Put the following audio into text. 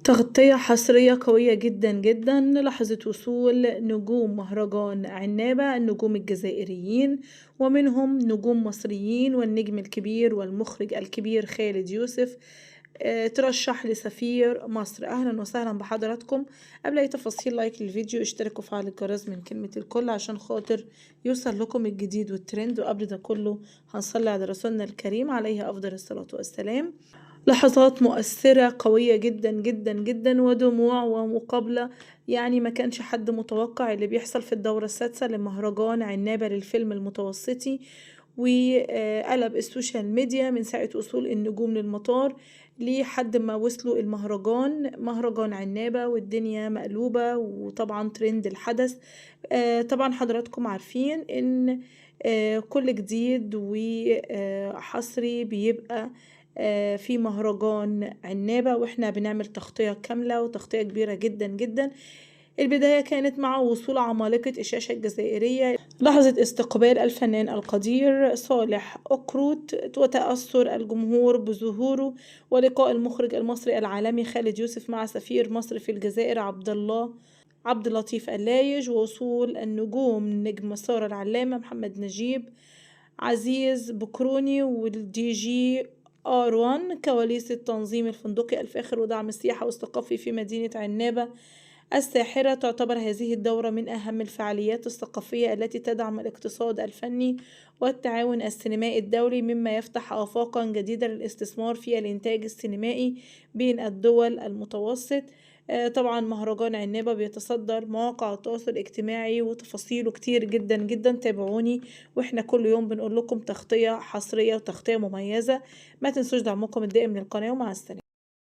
تغطية حصرية قوية جدا جدا للحظة وصول نجوم مهرجان عنابة، النجوم الجزائريين ومنهم نجوم مصريين، والنجم الكبير والمخرج الكبير خالد يوسف ترشح لسفير مصر. أهلا وسهلا بحضراتكم. قبل أي تفاصيل لايك للفيديو، اشتركوا وفعلوا الجرس من كلمة الكل عشان خاطر يوصل لكم الجديد والترند. وقبل ده كله هنصلي على رسولنا الكريم عليه أفضل الصلاة والسلام. لحظات مؤثرة قوية جدا جدا جدا، ودموع ومقابلة، يعني ما كانش حد متوقع اللي بيحصل في الدورة السادسة لمهرجان عنابة للفيلم المتوسطي. وقلب السوشيال ميديا من ساعة وصول النجوم للمطار لحد ما وصلوا مهرجان عنابة، والدنيا مقلوبة وطبعا ترند الحدث. طبعا حضراتكم عارفين ان كل جديد وحصري بيبقى في مهرجان عنابة، واحنا بنعمل تغطية كاملة وتغطية كبيرة جدا جدا. البداية كانت مع وصول عمالقة الشاشة الجزائرية، لحظة استقبال الفنان القدير صالح أكروت وتأثر الجمهور بظهوره، ولقاء المخرج المصري العالمي خالد يوسف مع سفير مصر في الجزائر عبد اللطيف اللايج، ووصول النجوم نجم سارة العلامة، محمد نجيب، عزيز بكروني، والدي جي آر1. كواليس التنظيم الفندقي الفاخر ودعم السياحة والثقافي في مدينة عنابة الساحرة. تعتبر هذه الدورة من أهم الفعاليات الثقافية التي تدعم الاقتصاد الفني والتعاون السينمائي الدولي، مما يفتح آفاقا جديدة للاستثمار في الإنتاج السينمائي بين الدول المتوسط. طبعا مهرجان عنابة بيتصدر مواقع التواصل الاجتماعي وتفاصيله كتير جدا جدا. تابعوني، واحنا كل يوم بنقول لكم تغطية حصرية وتغطية مميزة. ما تنسوش دعمكم الدائم للقناة، ومع السلامة.